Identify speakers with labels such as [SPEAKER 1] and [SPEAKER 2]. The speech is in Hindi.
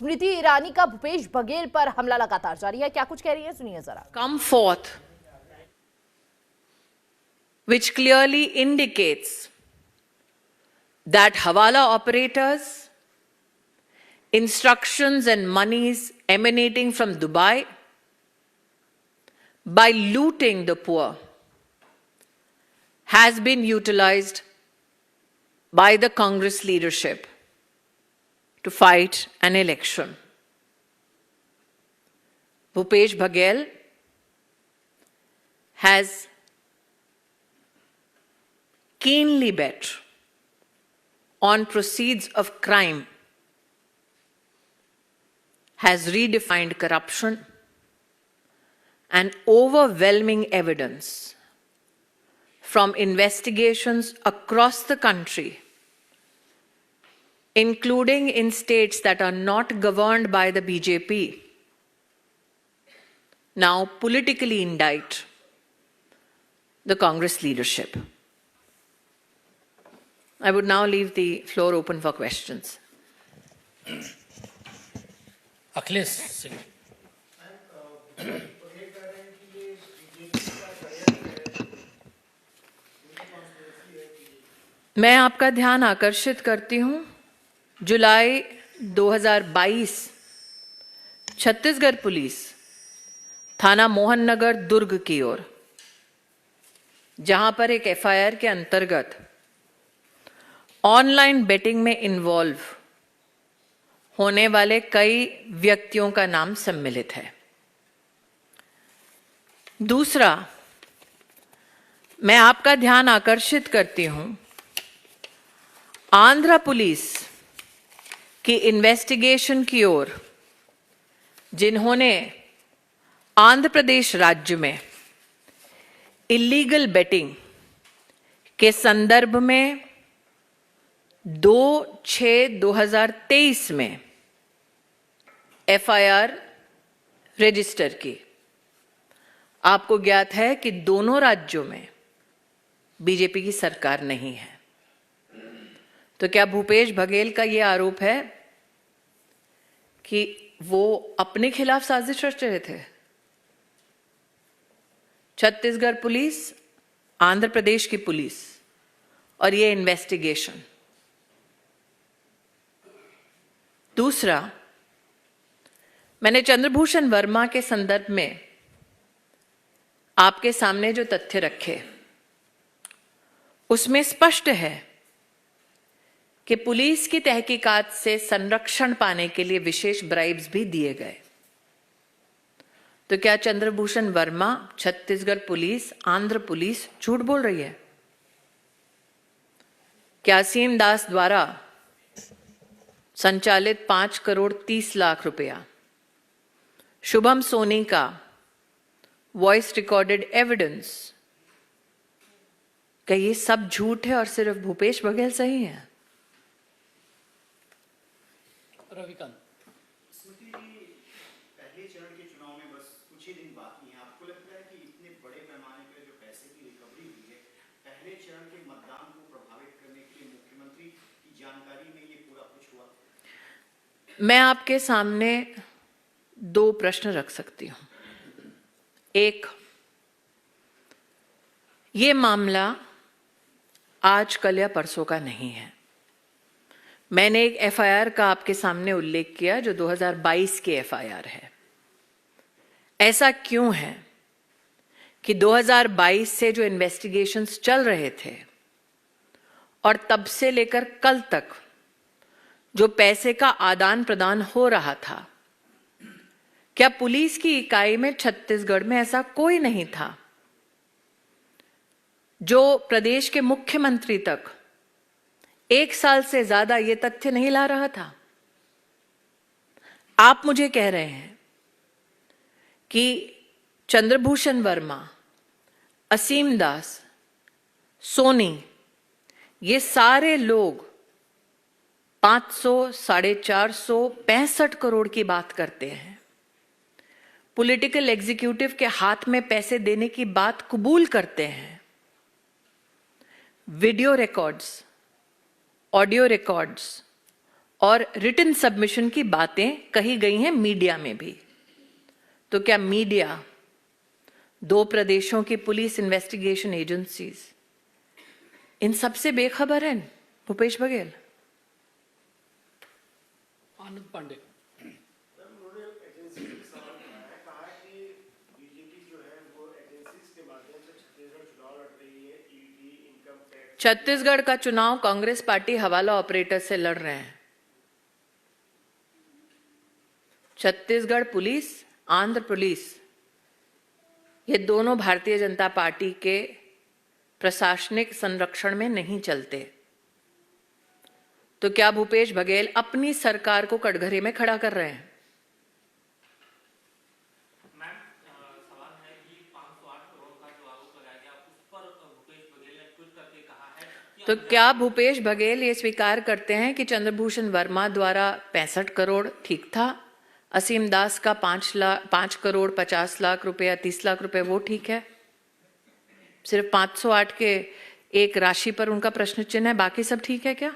[SPEAKER 1] स्मृति ईरानी का भूपेश बघेल पर हमला लगातार जारी है, क्या कुछ कह रही है, सुनिए जरा।
[SPEAKER 2] Come forth, which clearly indicates that hawala operators, instructions and monies emanating from Dubai by looting the poor has been utilized by the Congress leadership to fight an election. Bhupesh Baghel has keenly bet on proceeds of crime, has redefined corruption, and overwhelming evidence from investigations across the country, including in states that are not governed by the BJP, now politically indict the Congress leadership. I would now leave the floor open for questions.
[SPEAKER 3] Akhilesh Singh.
[SPEAKER 2] मैं आपका ध्यान आकर्षित करती हूं, जुलाई 2022 छत्तीसगढ़ पुलिस थाना मोहन नगर दुर्ग की ओर, जहां पर एक एफआईआर के अंतर्गत ऑनलाइन बेटिंग में इन्वॉल्व होने वाले कई व्यक्तियों का नाम सम्मिलित है। दूसरा, मैं आपका ध्यान आकर्षित करती हूं, आंध्र पुलिस की इन्वेस्टिगेशन की ओर, जिन्होंने आंध्र प्रदेश राज्य में इलीगल बेटिंग के संदर्भ में 2/6/2023 में एफआईआर रजिस्टर की। आपको ज्ञात है कि दोनों राज्यों में बीजेपी की सरकार नहीं है। तो क्या भूपेश बघेल का यह आरोप है कि वो अपने खिलाफ साजिश रच रहे थे? छत्तीसगढ़ पुलिस, आंध्र प्रदेश की पुलिस और ये इन्वेस्टिगेशन। दूसरा, मैंने चंद्रभूषण वर्मा के संदर्भ में आपके सामने जो तथ्य रखे, उसमें स्पष्ट है कि पुलिस की तहकीकात से संरक्षण पाने के लिए विशेष ब्राइब्स भी दिए गए। तो क्या चंद्रभूषण वर्मा, छत्तीसगढ़ पुलिस, आंध्र पुलिस झूठ बोल रही है? क्या असीम दास द्वारा संचालित 5 करोड़ 30 लाख रुपया, शुभम सोनी का वॉइस रिकॉर्डेड एविडेंस, क्या ये सब झूठ है और सिर्फ भूपेश बघेल सही है?
[SPEAKER 3] रविकांत।
[SPEAKER 4] स्मृति, पहले चरण के चुनाव में बस कुछ ही दिन बाकी हैं। आपको लगता है कि इतने बड़े पैमाने पर जो पैसे की रिकवरी हुई है, पहले चरण के मतदान को प्रभावित करने के लिए मुख्यमंत्री की जानकारी में ये पूरा कुछ हुआ?
[SPEAKER 2] मैं आपके सामने 2 प्रश्न रख सकती हूं। एक, ये मामला आज कल या परसों का नहीं है। मैंने एक एफआईआर का आपके सामने उल्लेख किया जो 2022 की एफआईआर है। ऐसा क्यों है कि 2022 से जो इन्वेस्टिगेशंस चल रहे थे और तब से लेकर कल तक जो पैसे का आदान प्रदान हो रहा था, क्या पुलिस की इकाई में छत्तीसगढ़ में ऐसा कोई नहीं था जो प्रदेश के मुख्यमंत्री तक 1 साल से ज्यादा ये तथ्य नहीं ला रहा था? आप मुझे कह रहे हैं कि चंद्रभूषण वर्मा, असीम दास, सोनी, ये सारे लोग 500, 450, 65 करोड़ की बात करते हैं, पॉलिटिकल एग्जीक्यूटिव के हाथ में पैसे देने की बात कबूल करते हैं, वीडियो रिकॉर्ड्स, ऑडियो रिकॉर्ड्स और रिटन सबमिशन की बातें कही गई हैं मीडिया में भी। तो क्या मीडिया, 2 प्रदेशों की पुलिस इन्वेस्टिगेशन एजेंसीज इन सब से बेखबर हैं भूपेश बघेल?
[SPEAKER 3] आनंद पांडे।
[SPEAKER 2] छत्तीसगढ़ का चुनाव कांग्रेस पार्टी हवाला ऑपरेटर से लड़ रहे हैं। छत्तीसगढ़ पुलिस, आंध्र पुलिस, ये दोनों भारतीय जनता पार्टी के प्रशासनिक संरक्षण में नहीं चलते। तो क्या भूपेश बघेल अपनी सरकार को कटघरे में खड़ा कर रहे हैं?
[SPEAKER 5] मैम, सवाल है कि 508 करोड़ का जो आरोप लगाया गया उस पर भूपेश बघेल ने ट्वीट करके कहा है कि
[SPEAKER 2] तो क्या भूपेश बघेल ये स्वीकार करते हैं कि चंद्रभूषण वर्मा द्वारा 65 करोड़ ठीक था, असीम दास का 5 करोड़ 50 लाख रुपए, 30 लाख रुपए वो ठीक है? सिर्फ 508 के एक राशि पर उनका प्रश्न चिन्ह है, बाकी सब ठीक है क्या?